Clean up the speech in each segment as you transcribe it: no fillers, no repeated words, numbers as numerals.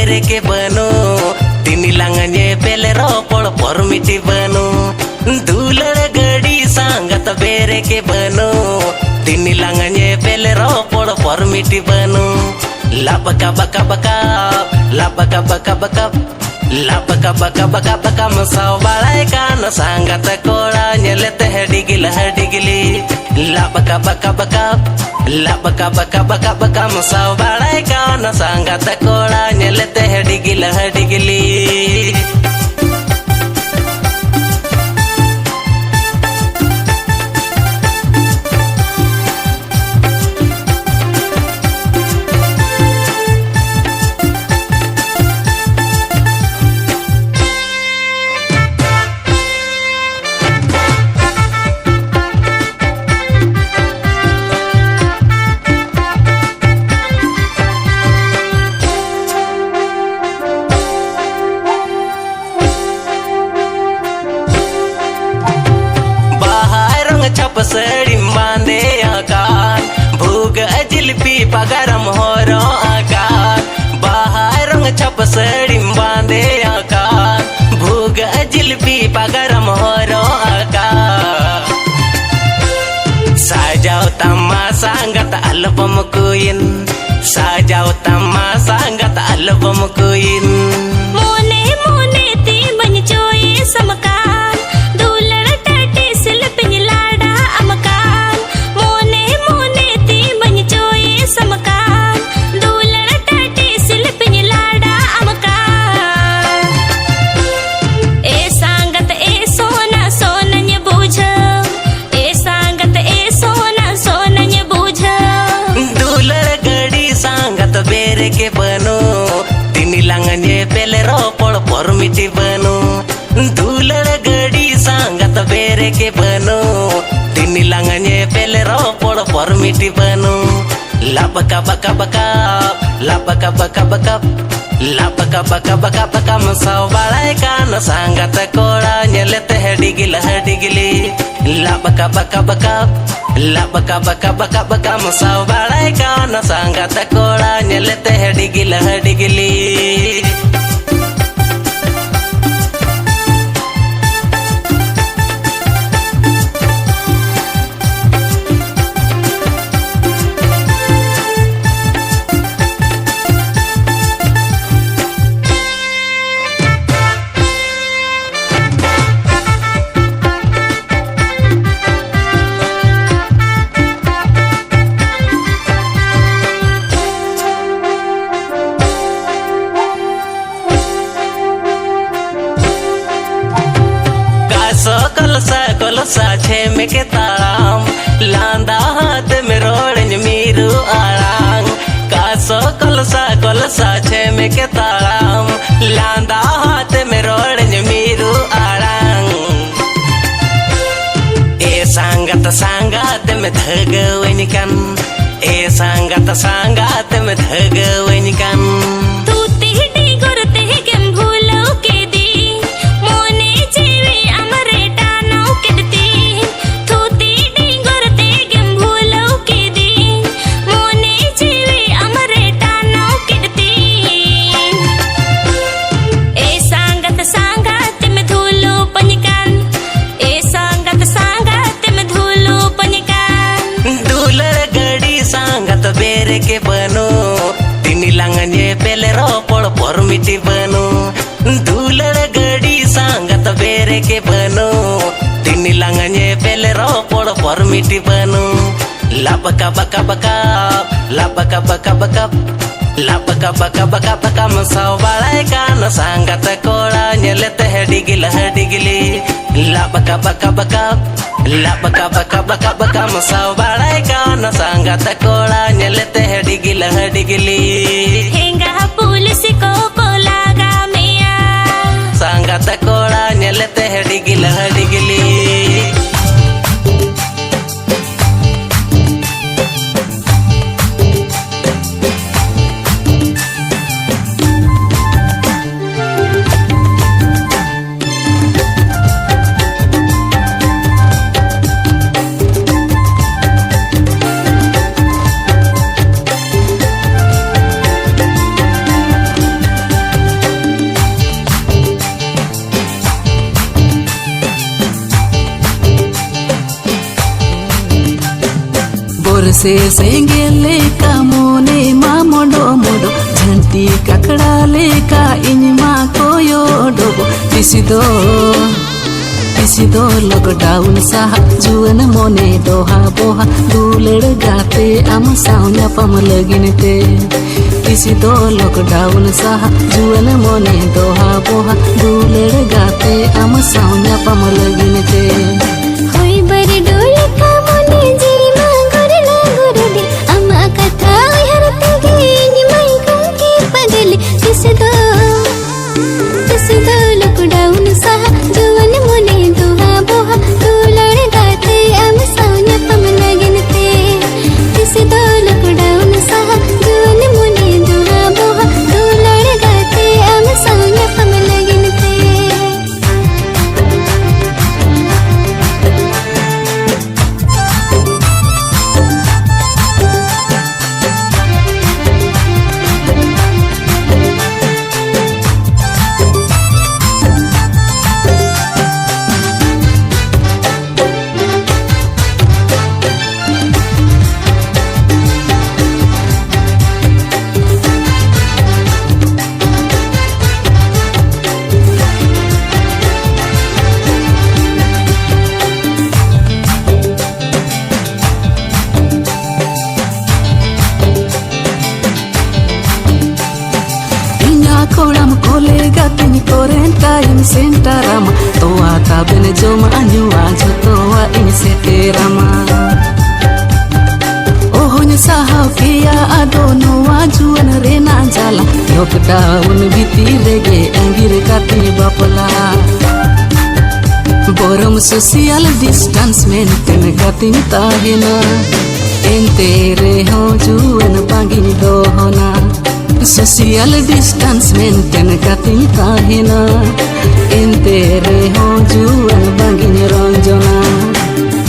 बेरे के बनो तिनी लांगने पेले रोपड़ परमिटी बनो दूलड़ गड़ी सांगत बेरे के बनो तिनी लांगने पेले रोपड़ परमिटी बनो लाबका बका बका लाबका बका बका लाबका बका बका बका मसाव बाळाय कान सांगत कोळा नेलते हडिगिली लाबका बका बका लाबका बका बका बका मसाव बाळाय कान सांगत कोळा नेलते हडिगिली छपसड़ी बांधे आकार भूग जिलपी पगरम हो रो आकार बाहर रंग छपसड़ी बांधे आकार भूग जिलपी पगरम हो रो आकार साजाव तम्मा सांगत अल्बम कुइन साजाव तम्मा सांगत अल्बम कुइन मोने मोने ती बन जोए समकार दूलड़ टाटे सिलपिन लाडा अमकार मोने मोने ती बन जोए समकार दूलड़ टाटे सिलपिन लाडा अमकार ए सांगत ए सोना सोनन्य बूझ ए सांगत ए सोना सोनन्य बूझ दूलड़ गड़ी सांगत बेरे के बनो तिनी लांगने पेले रोपड़ परमिटी बनो दूलड़ गड़ी सांगत बेरे के बनो तिनी लांगने पेले रोपड़ परमिटी बनो लाबका बका बका लाबका बका बका लाबका बका बका बका मसाव बाळाय कान सांगत कोळा नेलते हडिगिली लाबका बका बका लाबका बका बका बका मसाव बाळाय कान सांगत कोळा नेलते हडिगिली कलसा छे में के ताराम लांदा हाथ में रोड़न मीरू आरांग कासो कलसा छे में के ताराम लांदा हाथ में रोड़न मीरू आरांग ए सांगत में धगवनी कन ए सांगत में धगवनी कन तू तिहडी गुरते गेम भूलो के दी मोने जीवे अमरे टानो किडती तू तिहडी गुरते गेम भूलो के दी मोने जीवे अमरे टानो किडती ए सांगत में धूलो पनिकान ए सांगत में धूलो पनिकान दूलड़ गड़ी सांगत बेरे के बनो तिनी लांगने पेले रोपड़ परमिटी बनो दूलड़ गड़ी सांगत बेरे के बनो तिनी लांगने पेले रोपड़ परमिटी बनो लाबका बका बका लाबका बका बका लाबका बका बका बका मसाव बाळाय कान सांगत कोळा नेलते हडिगिली लाबका बका बका लाबका बका बका बका मसाव बाळाय कान सांगत कोळा नेलते हडिगिली हेंगा पुलिस को लागा मिया सांगत कोळा नेलते हडिगिली Borse sengele ka mone ma modo modo Janti kakadale ka inima koyo dogo Isido lockdown saha juan mone doha boha duled gate am saunya pamlaginite Isido lockdown saha juan mone doha boha duled gate am saunya pamlaginite Hoi bari dole ka mone jiri ma gorla gordi ama katha harate ge ni mai kunki padali Isido lockdown saha juan mone doha boha duled gate am saunya pamlaginite Isido lockdown saha juan mone doha boha duled gate am saunya pamlaginite Kolam kolega tini quarantine center rama toa tabene joma anyua jotoa ini seterama Ohonye saha kia adono wajuan rena jala lockdown bitirege angir kati bapala Borom social distance maintain kati tahena entere ho juan pangini dohona Social distance maintain katin kahina entere ho juan bangin ranjana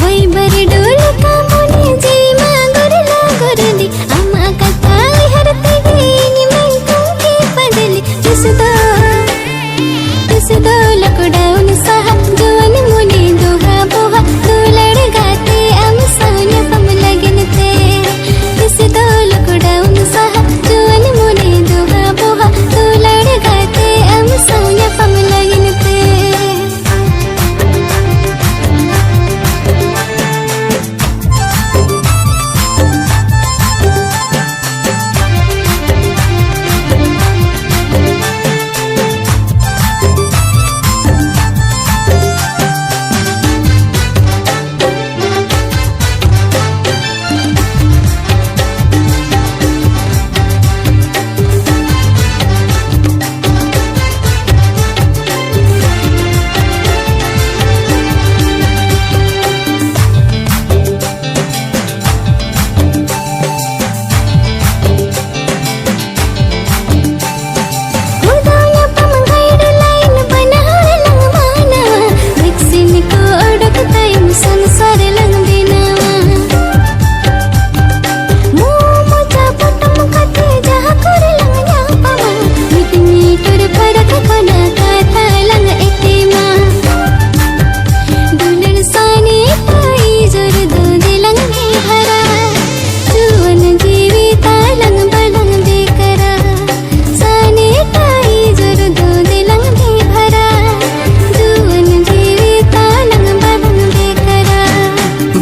Hoi bari dole ka mone jiri ma gorla gordi ama katha harate ge ni mai kunki padali Isido lockdown saha juan mone doha boha duled gate am saunya pamlaginite Isido lockdown saha juan mone doha boha duled gate am saunya pamlaginite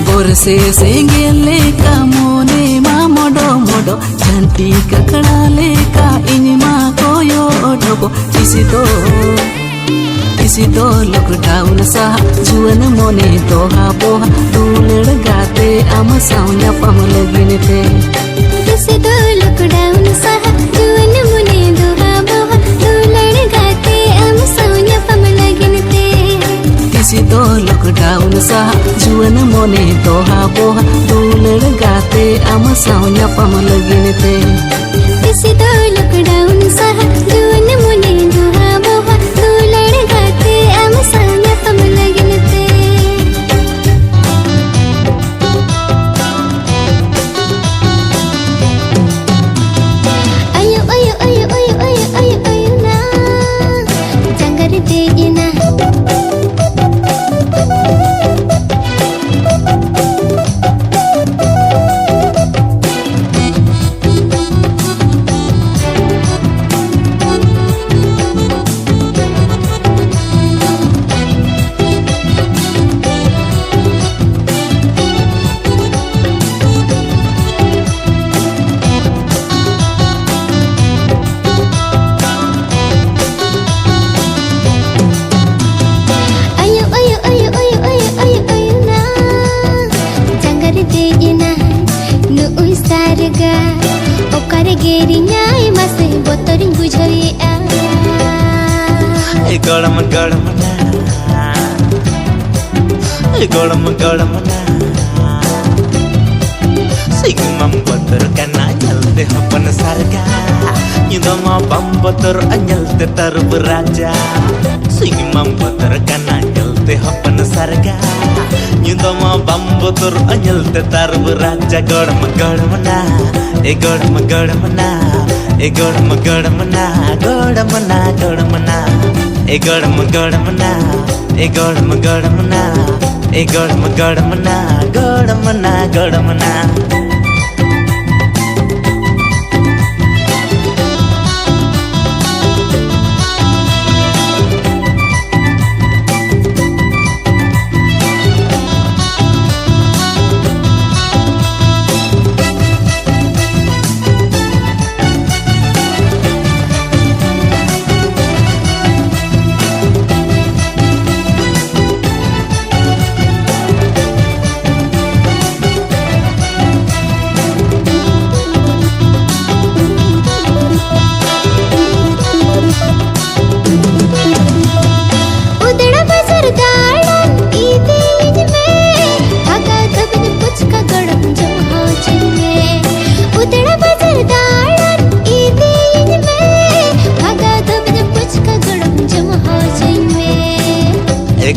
Borse sengele ka mone ma modo modo Janti kakadale ka inima koyo dogo Isido lockdown saha juan mone doha boha duled gate am saunya pamlaginite Isido lockdown saha juan mone doha boha duled gate am saunya pamlaginite Isido lockdown saha juan mone doha boha duled gate am saunya pamlaginite Isido lockdown saha juan mone doha boha duled gate am saunya pamlaginite Ayo ayo ayo ayo ayo ayo ayo na jangar degina नुई सारगा ओकर गेरियाय मासे बोतरिन बुझाइया गरम गरम ना गरम गरम ना सिगमम बतर kana nyalte hapan sarga yudama bam botor anyalte tarub raja sigmam botor kana nyalte hapan sarga yudama bam botor anyalte tarub raja garam garam na e garam garam na e garam garam na garam na garam na e garam garam na e garam garam na e garam garam na garam na garam na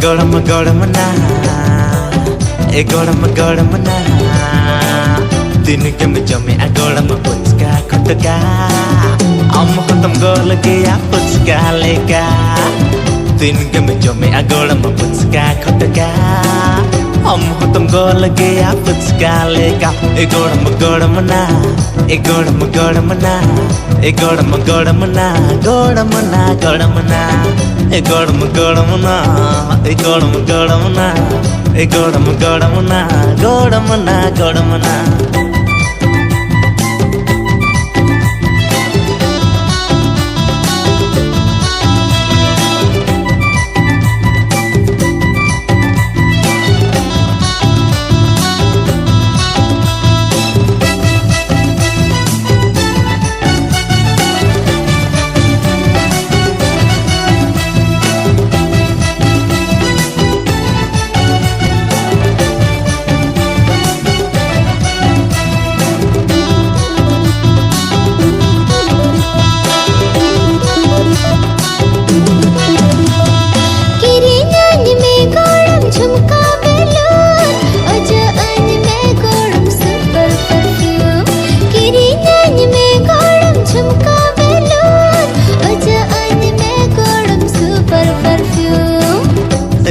गरम गरम ना ए गरम गरम ना दिन के में जमे आ गरम पुचका खटका हम खत्म गोल के आ पुचका लेका दिन के में जमे आ गरम पुचका खटका हम खत्म गोल के आ पुचका लेका ए गरम गरम ना ए गरम गरम ना ए गरम गरम ना गरम ना गरम ना e gordam gordam na e gordam gordam na e gordam gordam na gordam na gordam na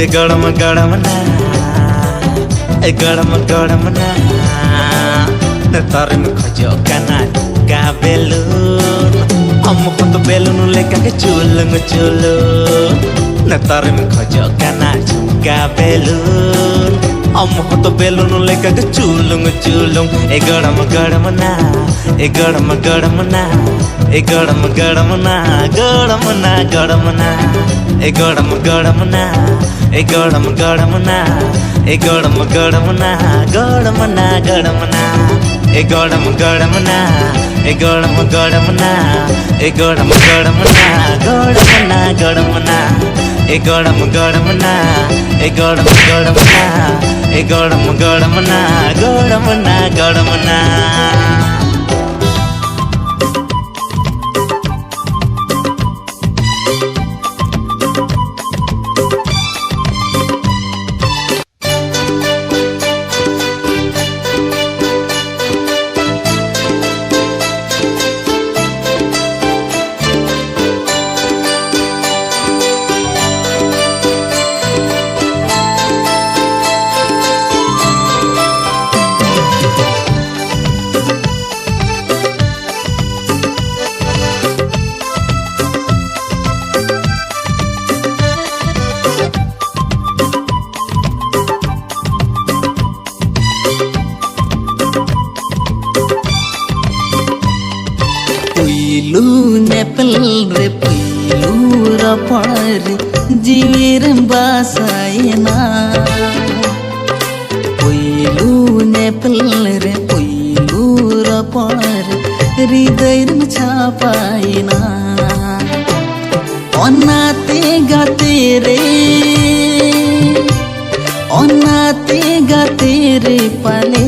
e gordam gordam na e gordam gordam na na tarim khojo kana ka belun am khot belun leka ke chulung chulung na tarim khojo kana ka belun am khot belun leka ke chulung chulung e gordam gordam na e gordam gordam na e gordam gordam na gordam na gordam na e gordam gordam na e gordam gordam na e gordam gordam na gordam na gordam na e gordam gordam na e gordam gordam na e gordam gordam na gordam na gordam na e gordam gordam na e gordam gordam na e gordam gordam na gordam na gordam na पुइलू नेपल रे पुइलू रपड़ जीवेर बासायना पुइलू नेपल रे पुइलू पर हृदय में छापाइना ओनाते गाते रे पाले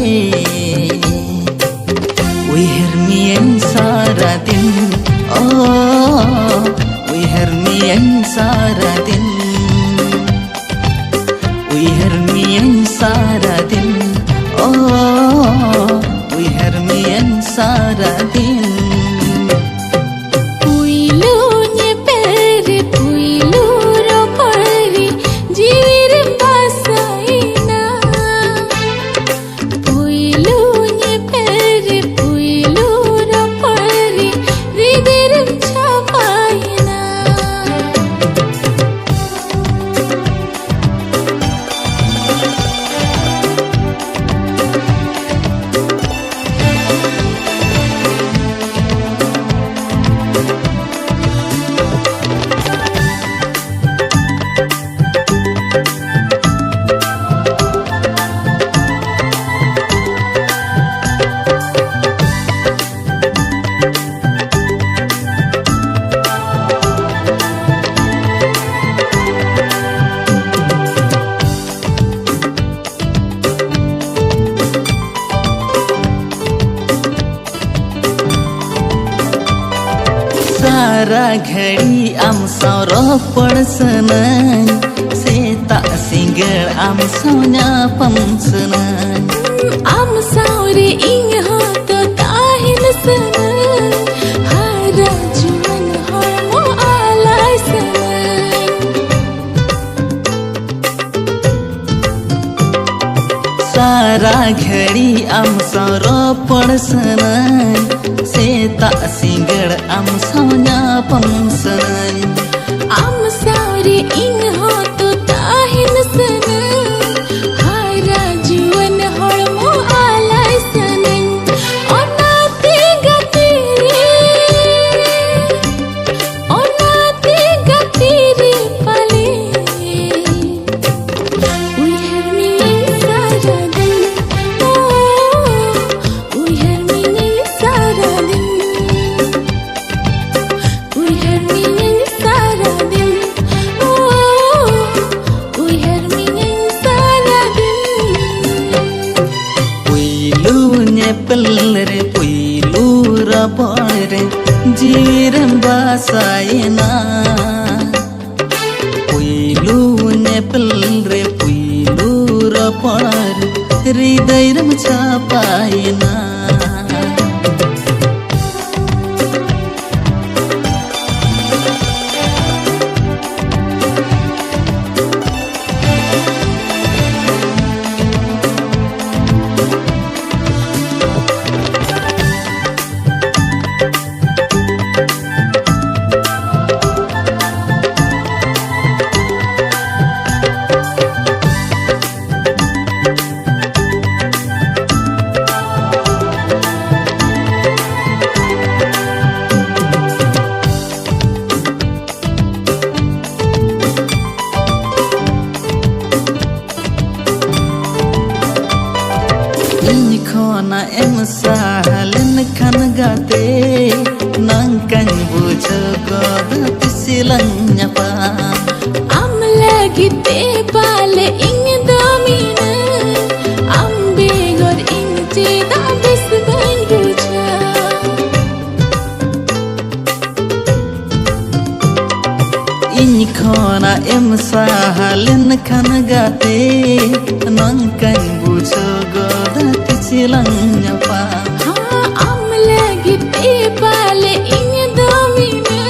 we hear me and सारा दिन we hear me and सारा दिन we hear me and सारा दिन we hear me and सारा दिन सारा घड़ी आम सारो पड़सन सेता सिंगर आम सौना पंसन आम सारे इंग हो तो ताहिल सन हारा जुवन हो आलाय सन सारा घड़ी आम सारो पड़सन सेता सिंगर आम सौना पंसन आम सारे इंग हो तो ताहिन सन हारा जुवन हड़मो आलाय सन ओनाते गाते रे पाले we hear me सारा दिन we hear me सारा दिन we hear me सारा दिन we hear me सारा दिन पुइलू ने पल्लरे पुइलू रबरे जीरम बासायना पुइलू ने पल्लरे पुइलू रबर हृदय में छापाइना Khona em sahalin kan gate nang kan bujo god pisilanya pa am lagi te bale ing domina am begor ing te da bis ban buja in khona em sahalin kan gate nang kan bujo god silanya pa am lagi te bale ing domina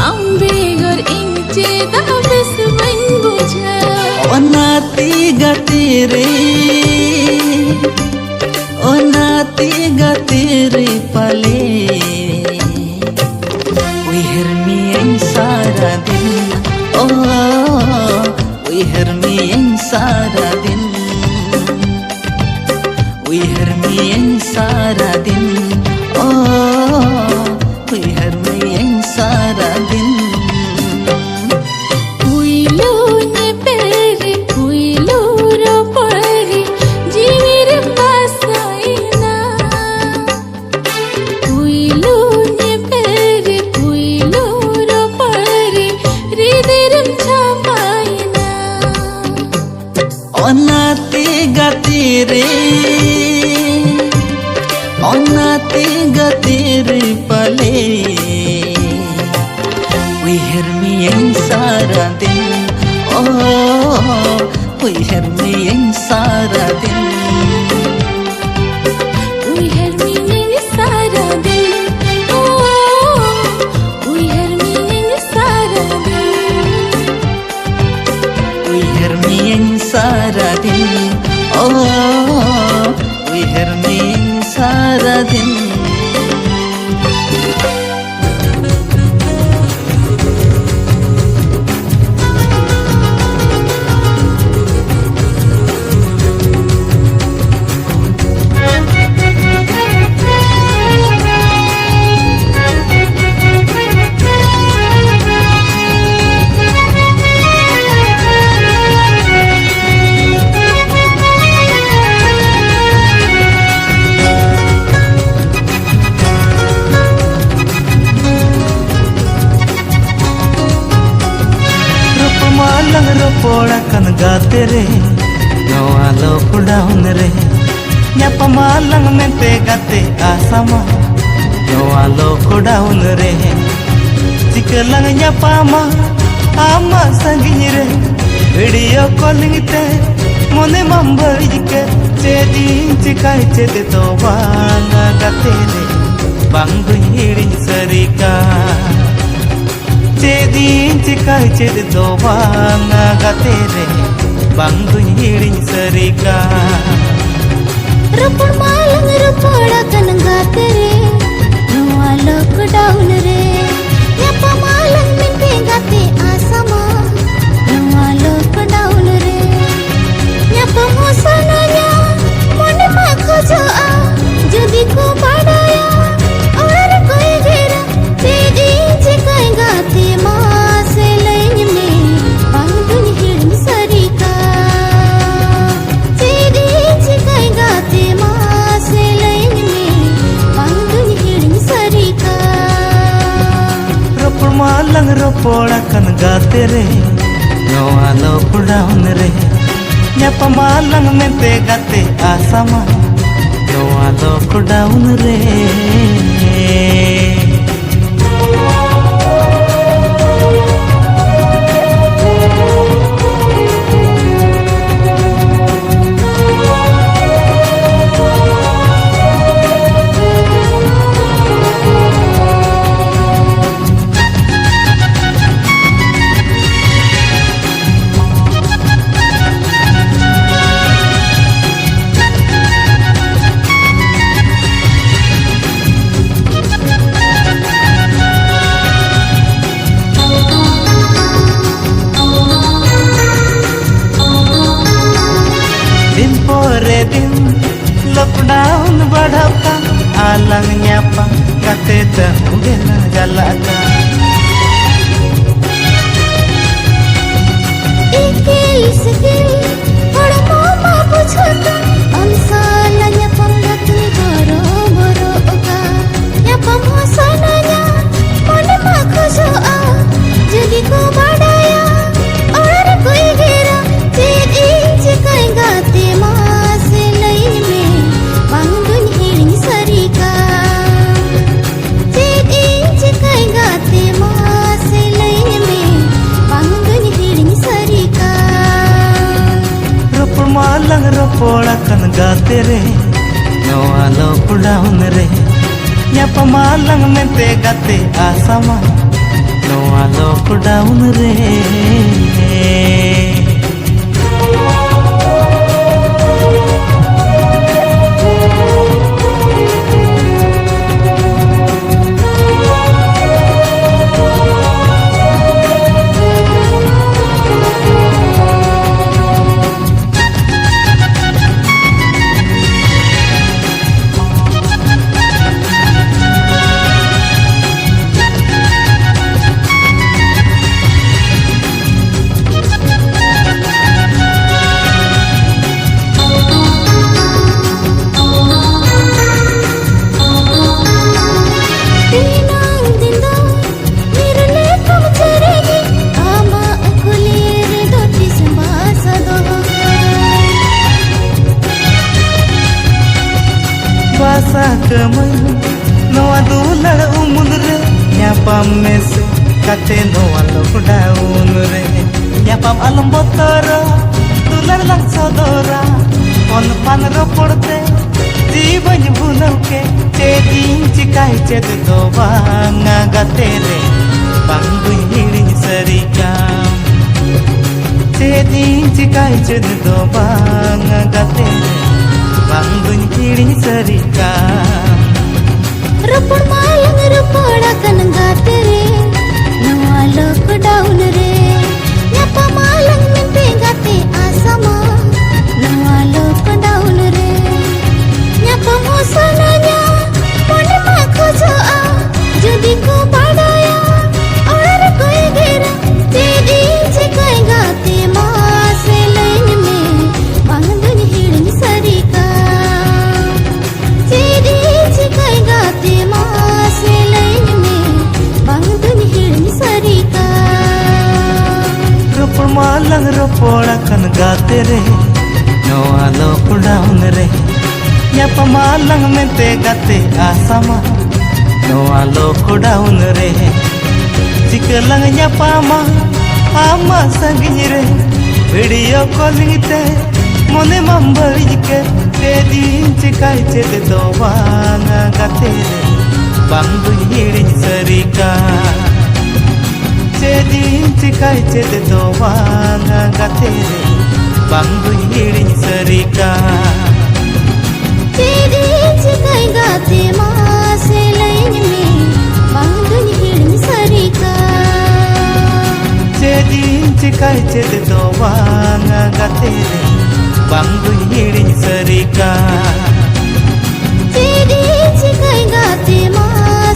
am begor ing te da bis ban buja onati gate re pale we hear me and sara din we hear me and sara din we hear me and sara din we hear me and sara din puilu ne pere puilu ro pare नाते गतिर पले उइहर में सारा दिन ओ उइहर में सारा दिन उइहर में सारा दिन ओ उइहर में सारा दिन उइहर में सारा दिन ओ उइहर में सारा दिन मालंग रोपोड़ा कन गाते रे नवा लॉकडाउन रे न्यापा मालंग में ते गाते आसामा नवा लॉकडाउन रे चिकलंग न्यापा मा आमा संगिनी रे वीडियो कॉलिंग ते मोने मंबड़ी के चेदी चिकाई चेते तो वांगा गाते रे बांगु हिड़ी सरिका चेदी चिकाई चेद दो वांगा गाते रे बांगु हिड़ी सरिका रपड़ मालंग रपड़ा कन गाते रे नवा लॉकडाउन रे न्यापा मालंग मिनते गाते आसामा नवा लॉकडाउन रे न्यापा मोसनाया मोने मा खोजो आ जदी को बाड़ाया और कोई घेरा तेजी चिकाई गाते मां से लैन में बांगु हिड़न सरिका तेजी चिकाई गाते मां से लैन में बांगु हिड़न सरिका रोपड़ मालंग रोपोड़ा कन गाते रे नवा लॉकडाउन रे न्यापा मालंग में ते गाते आसामा नवा लॉकडाउन रे दिन लॉकडाउन बढ़ाता आलंग न्यापा कते तंगे न जलाता इस दिल बड़ा मामा बुझता अंसाल न्यापा रत्न करो बरो ओका न्यापा मोसनाया मोने मा खोजो आ जदी को बाड़ाया और कोई घेरा तेजी चिकाई गाते मां मालंग रोपोड़ा कन गाते रे नवा लॉकडाउन रे न्यापा मालंग में ते गाते आसामा नवा लॉकडाउन रे कमई नोआ दुलड़ उमुन रे ᱧᱟᱯᱟᱢ ᱢᱮᱥᱮ ᱠᱟᱛᱮ ᱱᱚᱣᱟ ᱞᱚᱠᱰᱟᱣᱩᱱ रे ᱧᱟᱯᱟᱢ ᱟᱞᱚᱢ ᱵᱚᱛᱚᱨᱟ दुलड़ lang सदोरा पन पान रोपड़ते जीवन भूलव के चेदिन चिकाई चेद दो बांगा गाते रे बांगुई हिड़िन सरी काम चेदिन चिकाई चेद दो बांगा गाते रे बांगुई हिड़िन सरी काम रोपड़ मालंग रोपड़ा कन गाते रे नवा लॉकडाउन रे ᱧᱟᱯᱟ मालंग मिनते गाते आसमा नवा लॉकडाउन रे ᱧᱟᱯᱟ मोसनाया मने मा खोजोआ जदि को बाडाया और कोई गेरा तेदी चिकाई गाते मा से लाइन में बांधन हिड़न सरिका तेदी चिकाई गाते मा से लाइन में बांधन हिड़न सरिका रोपड़ मालंग रोपड़ा कन गाते रे नोआ लॉकडाउन रे ᱧᱟᱯᱟ मालंग में ते गाते आसमा नोआ लॉकडाउन रे चिकलंग ᱧᱟᱯᱟᱢᱟ आमा संगिन रे वीडियो कॉलिंग ते मोने मंबड़ी के ते दिन चिकाई चेद दो बांगा गाते रे बांगु हिड़िन सरिका चेदिन चिकाई चेद दो बांगा गाते रे बांगु हिड़िन सरिका तेदी चिकाई गाते मा से लाइन में बांधन हिड़न सरिका चेदिन चिकाई चेद दो बांगा गाते रे बांगु हिड़िन सरिका तेदी चिकाई गाते मा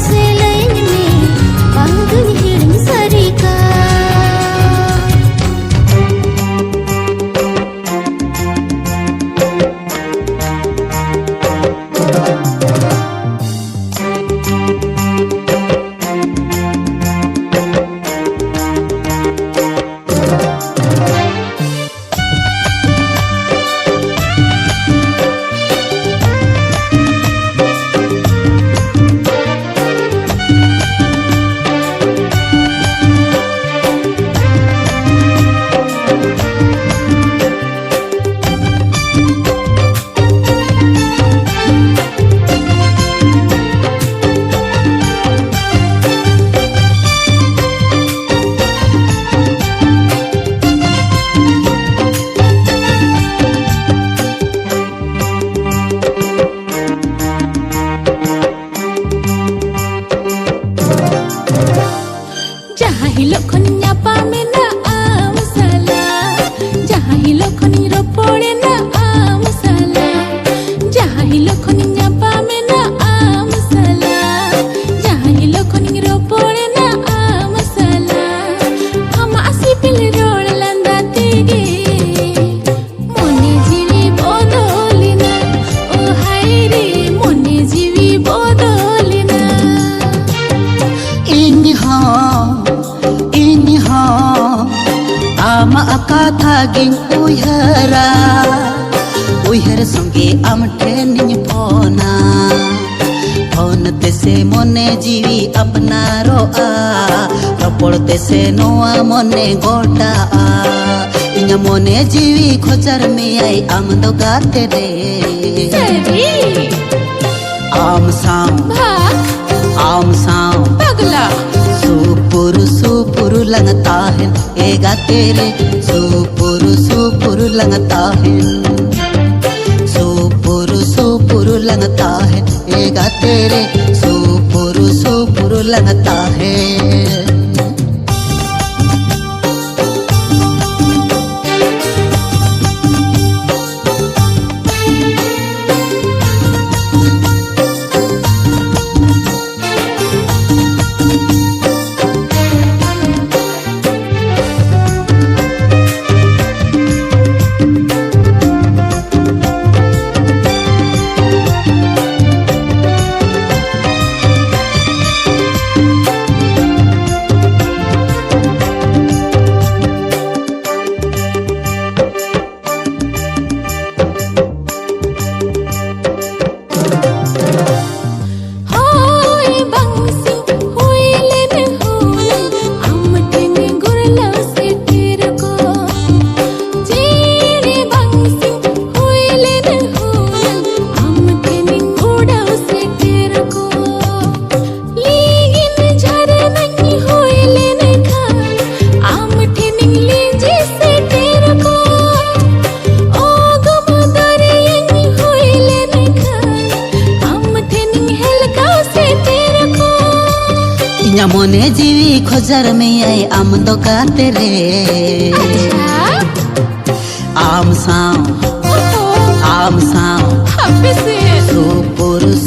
से लाइन में बांधन हिड़न सरिका उहर संगे आम ठेनिन फोना फोन ते से मोने जीवी अपना रोआ रपड़ते से नोआ मोने गोटा इन्या मोने जीवी खोचर में आई आम दो गाते रे आम साम पगला सुपुरु लगता है ए गाते रे सुपुरु लगता है सुपुरु लगता है ए गाते रे सुपुरु लगता है इन्या मोने जीवी खोजर में आई आम दो काते रे आम साम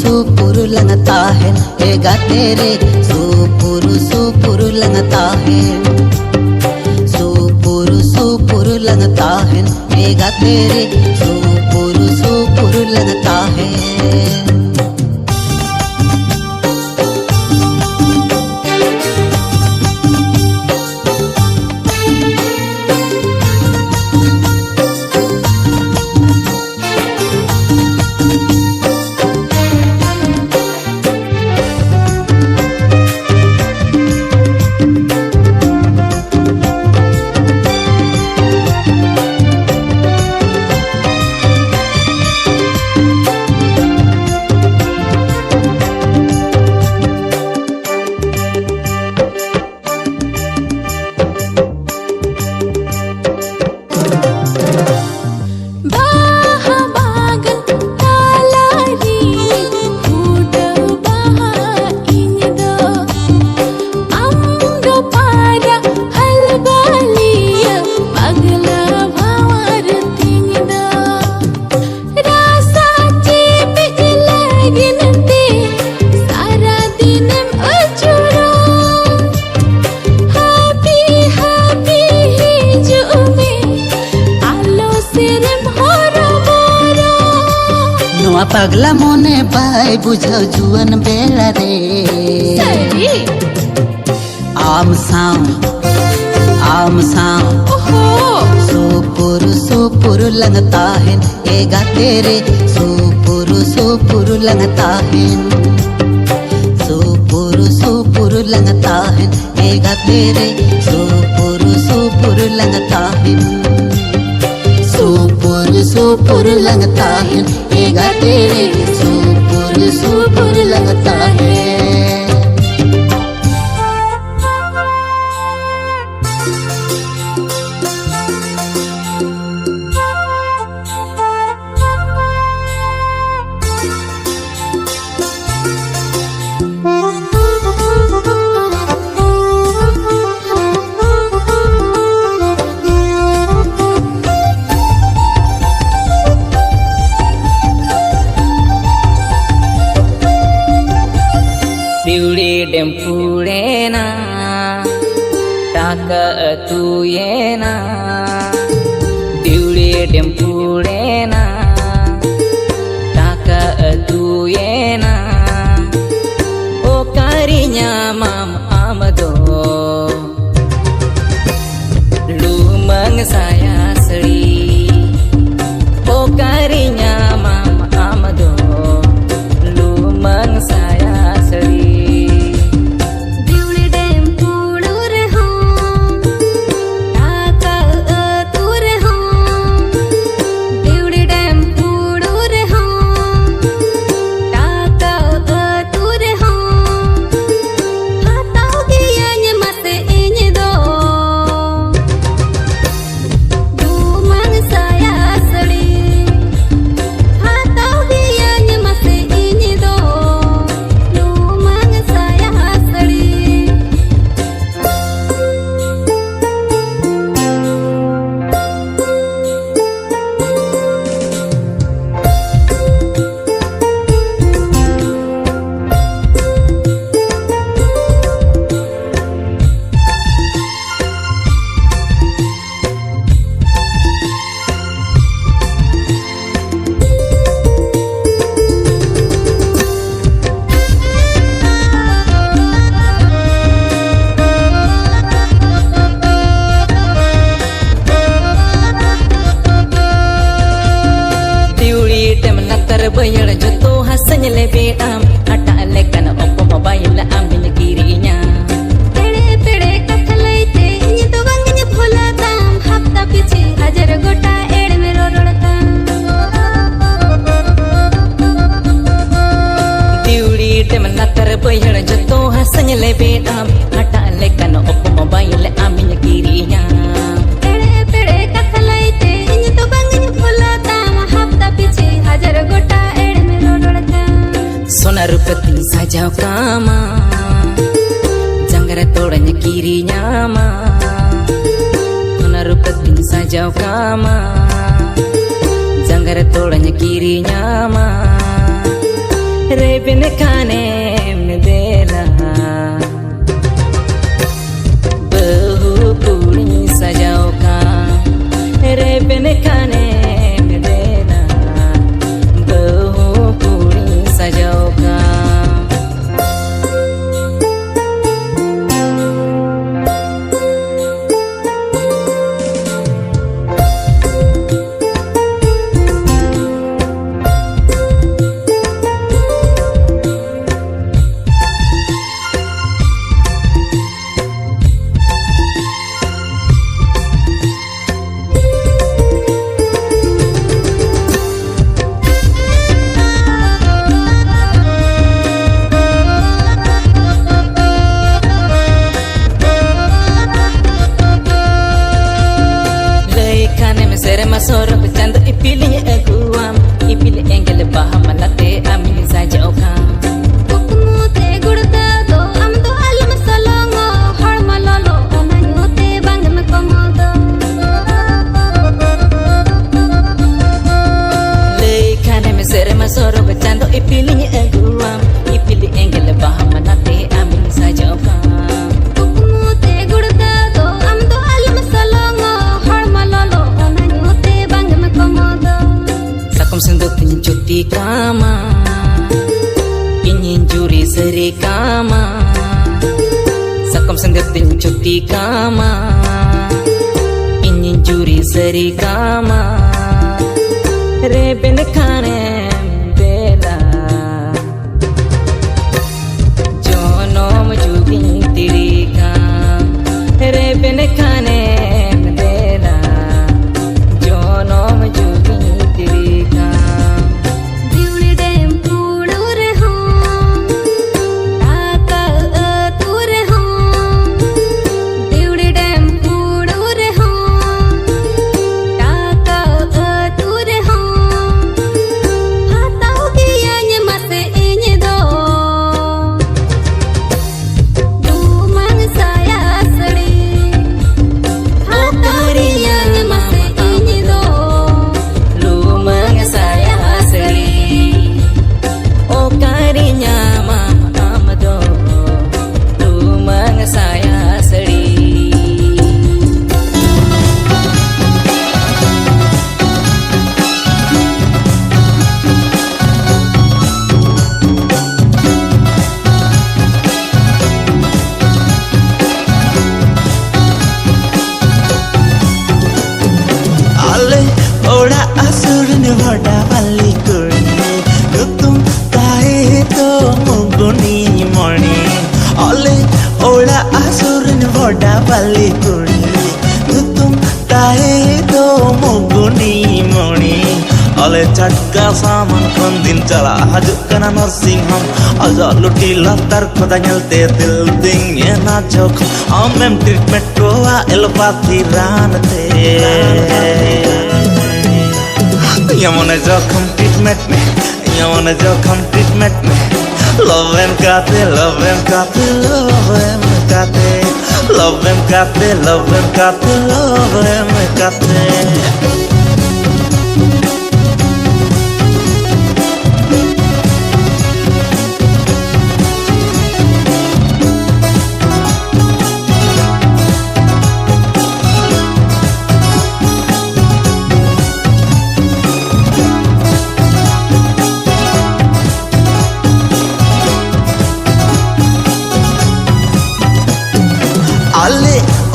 सुपुरु लगता है ए गाते रे सुपुरु लगता है सुपुरु लगता है ए गाते रे सुपुरु लगता है पगला मोने बाय बुझो जुअन बेला रे आम साम सुपुरु लगता है ए गाते रे सुपुरु लगता है सुपुरु लगता है ए गाते रे सुपुरु लगता है सुपुरु लगता है ए गाते रे सुपुरु लगता है Dempuena taka atuyena diure dempurena taka atuyena o karinya mam amado lumang saya seri o karinya mam amado lumang saya seri bayar joto hasannya lebe am ata lekan oppo mobile ambil kirinya pede kathalai te ini to bangnya bhola dam hafta piche hajar gota ed me rodota diuri tem natar bayar joto hasannya lebe am ata lekan oppo mobile ambil kirinya pede kathalai te ini to bangnya bhola dam hafta piche hajar gota सोना रुपती सजाओ कामा Jangkara todanya kiri nyama Tuna rupatin sajau kama Jangkara todanya kiri nyama Rebine kane medela Bahu puri sajau ka Rebine kane medela Bahu puri sajau ka Masoro bercanda ipilnya eguam Ipil engel baham malate amin saja oka Kukumu te gurda do am do alam salongo har malolo onanyo te bang me komodo Lekane me sere masoro bercanda ipilnya eguam Ipil engel baham malate amin saja oka Kukumu te gurda do am do alam salongo har malolo Sakum sendok cuti kama Ingin juri seri kama Sakum sendok cuti kama Ingin juri seri kama Reben kane bela Jonom jubin tirika Reben kane bela Jonom jubin Vada valley kuri Gutum tae to muguni moni Ole ola asurin vada valley kuri Gutum tae to muguni moni Ole chatka saman kondin chala hajuk kana nursing home Aja luti latar khoda nyalte dil ding ye na chok Amem treatment toa elopathy ran te You wanna jo treatment me You wanna jo treatment me Love and kate, love and kate, love and kate Love and kate, love and kate, love and kate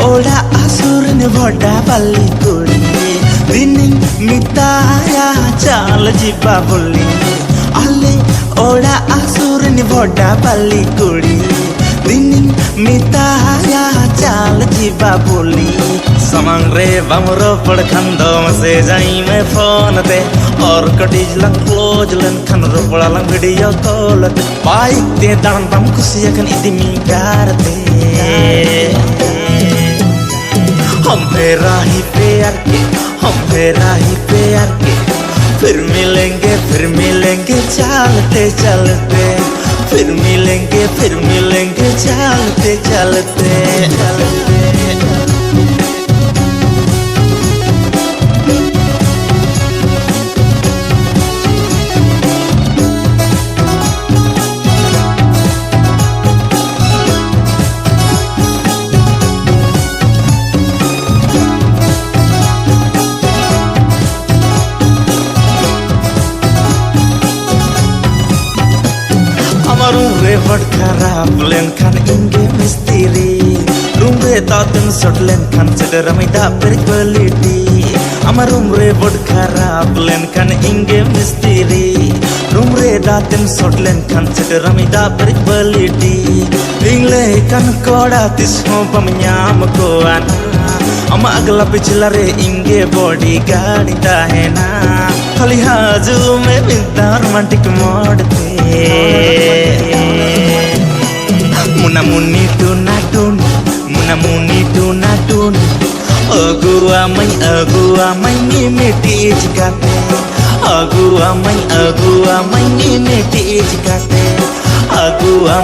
Oda asurin vada valley kuri Dinin mitaya chal jiba bulli Alle oda asurin vada valley kuri Dinin mitaya chal jiba bulli Samang re vamro padkhando se jai me phone te Aur katis lang close lan khan ropala lang video call te Bike te dan bam kusiya kan idimi garate हम मेरा ही प्यार के फिर मिलेंगे चलते चलते फिर मिलेंगे चलते चलते रूम रे बड़ खराब लेनखान इंगे मिस्त्री रूम रे तातन सट लेनखान सेडर में दापर क्वालिटी अमर रूम रे बड़ खराब लेनखान इंगे मिस्त्री रूम रे दातन सट लेनखान सेडर में दापर क्वालिटी इंगले kan कोड़ा तिसो बम न्याम को आना अमा अगला पिछला रे इंगे बॉडी गाड़ी ताहेना खाली हाजू में मिलता रोमांटिक मोड़ते मुना मुनी टूना टून मुना मुनी टूना टून अगुआ मई नी मेटीज गाते अगुआ मई नी मेटीज गाते अगुआ